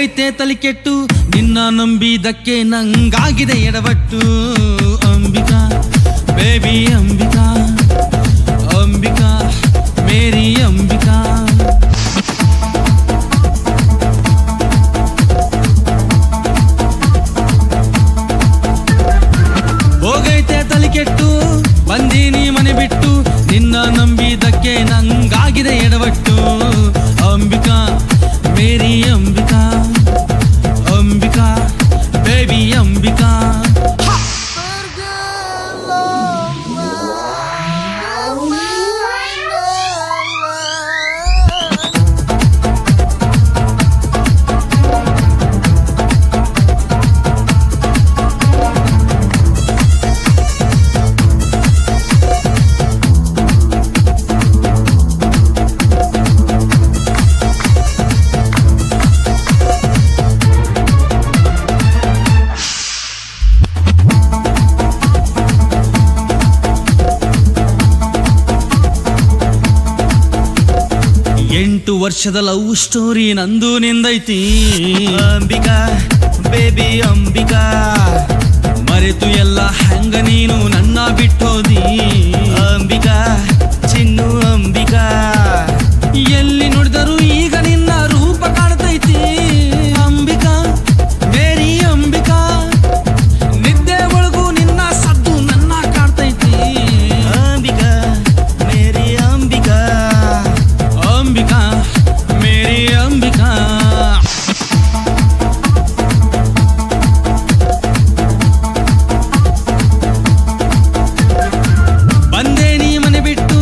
ಹೋಗೈತೆ ತಲೆ ಕೆಟ್ಟು ನಿನ್ನ ನಂಬಿದಕ್ಕೆ ನಂಗಾಗಿದೆ ಎಡವಟ್ಟು ಅಂಬಿಕಾ ಬೇಬಿ ಅಂಬಿಕಾ ಅಂಬಿಕಾ ಮೇರಿ ಅಂಬಿಕಾ ಹೋಗೈತೆ ತಲೆ ಕೆಟ್ಟು ಬಂದೀನಿ ಮನೆ ಬಿಟ್ಟು ನಿನ್ನ ನಂಬಿದಕ್ಕೆ ನಂಗಾಗಿದೆ ಎಡವಟ್ಟು ಅಂಬಿಕಾ ಮೇರಿ ಅಂಬಿಕಾ ಅಂಬಿಕಾ ಬೇಬಿ ಅಂಬಿಕಾ ವರ್ಷದ ಲವ್ ಸ್ಟೋರಿ ನಂದು ನಿಂದೈತಿ ಅಂಬಿಕಾ ಬೇಬಿ ಅಂಬಿಕಾ ಮರೆತು ಎಲ್ಲ ಹೆಂಗ ನೀನು ನನ್ನ ಬಿಟ್ಟೋದಿ ಅಂಬಿಕಾ ಚಿನ್ನು ಅಂಬಿಕಾ ಎಲ್ಲಿ ನೋಡಿದರೂ ಈಗ ನಿನ್ನ ರೂಪ ಕಾಣ್ತೈತಿ ಅಂಬಿಕಾ ಮೇರಿ ಅಂಬಿಕಾ ನಿದ್ದೆ ಒಳಗೂ ನಿನ್ನ ಸದ್ದು ನನ್ನ ಕಾಣ್ತೈತಿ ಅಂಬಿಕಾ ಮೇರಿ ಅಂಬಿಕಾ ಅಂಬಿಕಾ ಮೇರಿ ಅಂಬಿಕಾ ಬಂದೆ ನೀ ಮನೆ ಬಿಟ್ಟು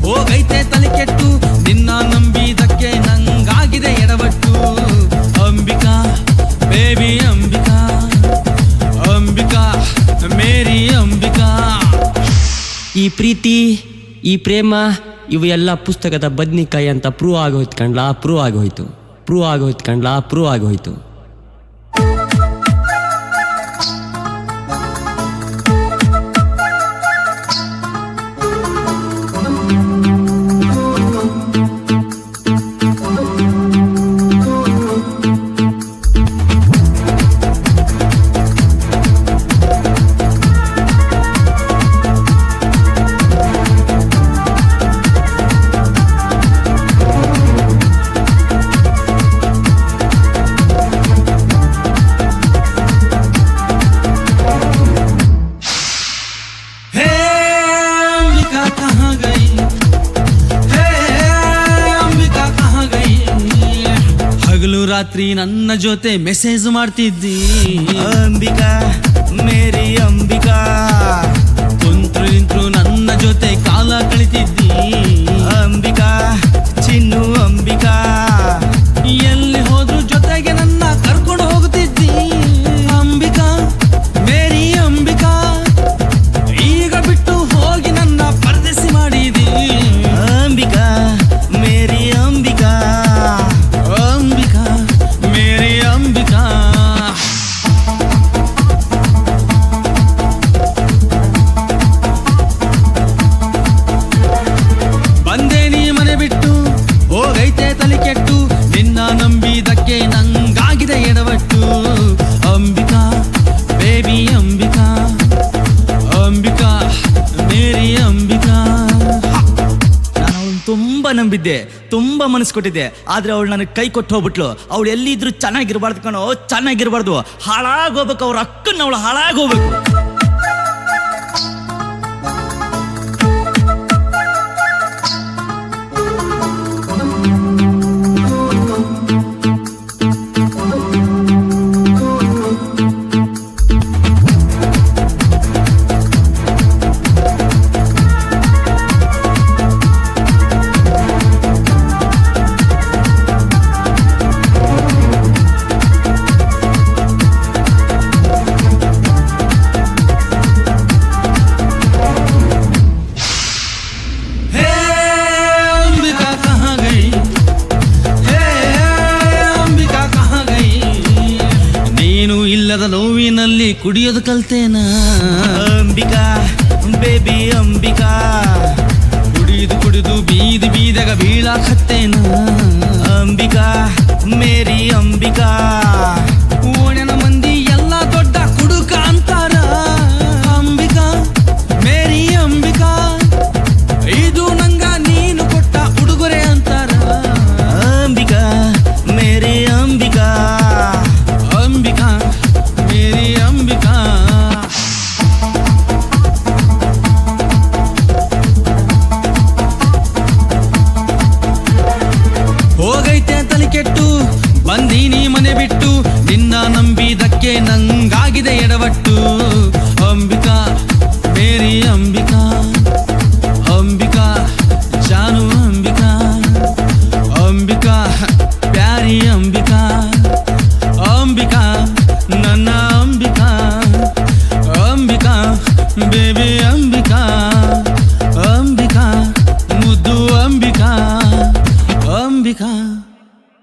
ಹೋಗೈತೆ ತಲೆ ಕೆಟ್ಟು ನಿನ್ನ ನಂಬಿದಕ್ಕೆ ನಂಗಾಗಿದೆ ಎಡವಟ್ಟು ಅಂಬಿಕಾ ಬೇಬಿ ಅಂಬಿಕಾ ಅಂಬಿಕಾ ಮೇರಿ ಅಂಬಿಕಾ ಈ ಪ್ರೀತಿ ಈ ಪ್ರೇಮ ಇವು ಎಲ್ಲ ಪುಸ್ತಕದ ಬದ್ನಿಕಾಯಿ ಅಂತ ಪ್ರೂವ್ ಆಗೋಯ್ತು ಕಣ್ಲಾ. ರಾತ್ರಿ ನನ್ನ ಜೊತೆ ಮೆಸೇಜ್ ಮಾಡ್ತಿದ್ದಿ ಅಂಬಿಕಾ ಮೇರಿ ಅಂಬಿಕಾ ಕುಂತ್ರು ನನ್ನ ಜೊತೆ ಕಾಲ ಕಳಿತಿದ್ದಿ ಅಂಬಿಕಾ ಚಿನ್ನು ಅಂಬಿಕಾ ಎಲ್ಲಿ ಹೋದ್ರು ಜೊತೆಗೆ ನನ್ನ ಕರ್ಕೊಂಡು ಹೋಗ್ತಿದ್ದಿ ಅಂಬಿಕಾ ಮೇರಿ ಅಂಬಿಕಾ ಈಗ ಬಿಟ್ಟು ಹೋಗಿ ನನ್ನ ಪರದೇಸಿ ಮಾಡಿದಿ ಅಂಬಿಕಾ ಮೇರಿ ಅಂಬಿಕಾ ಅಂಬಿಕಾ ಮೇರಿ ಅಂಬಿಕಾ ಬಂದೆ ನೀ ಮನೆ ಬಿಟ್ಟು ಹೋಗೈತೆ ತಲೆ ಕೆಟ್ಟು ನಿನ್ನ ನಂಬಿದಕ್ಕೆ ನಂಗಾಗಿದೆ ಎಡವಟ್ಟು ಅಂಬಿಕಾ ಬೇಬಿ ಅಂಬಿಕಾ ಅಂಬಿಕಾ ಮೇರಿ ಅಂಬಿಕಾ ನಾನು ತುಂಬಾ ನಂಬಿದ್ದೆ, ತುಂಬಾ ಮನಸ್ಸು ಕೊಟ್ಟಿದ್ದೆ. ಆದ್ರೆ ಅವಳು ನನಗೆ ಕೈ ಕೊಟ್ಟು ಹೋಗ್ಬಿಟ್ಲು. ಅವಳು ಎಲ್ಲಿದ್ರು ಚೆನ್ನಾಗಿರ್ಬಾರ್ದು ಕಣೋ, ಚೆನ್ನಾಗಿರ್ಬಾರ್ದು, ಹಾಳಾಗೋಗ್ಬೇಕು. ಅವ್ರ ಅಕ್ಕನ್ನ ಅವಳು ಹಾಳಾಗೋಗ್ಬೇಕು. ನೋವಿನಲ್ಲಿ ಕುಡಿಯೋದು ಕಲ್ತೇನ ಅಂಬಿಕಾ ಬೇಬಿ ಅಂಬಿಕಾ ಕುಡಿದು ಕುಡಿದು ಬೀದಿ ಬೀದಗ ಬೀಳಾಕತ್ತೇನ ಅಂಬಿಕಾ ಮೇರಿ ಅಂಬಿಕಾ ಓಣ್ಯನ ಮಂದಿ ಎಲ್ಲ ದೊಡ್ಡ ಕುಡುಕ ಅಂತಾರ ಅಂಬಿಕಾ ಮೇರಿ ಅಂಬಿಕಾ ಇದು ನಂಗ ನೀನು ಕೊಟ್ಟ ಉಡುಗೊರೆ ಅಂತಾರ ಅಂಬಿಕಾ ಮೇರಿ ಅಂಬಿಕಾ ಅಂಬಿಕಾ ಮೇರಿ ಅಂಬಿಕಾ ಹೋಗೈತೆ ತಲೆ ಕೆಟ್ಟು ಬಂದೀನಿ ಮನೆ ಬಿಟ್ಟು ನಿನ್ನ ನಂಬಿದಕ್ಕೆ ನಂಗಾಗಿದೆ ಎಡವಟ್ಟು ಅಂಬಿಕಾ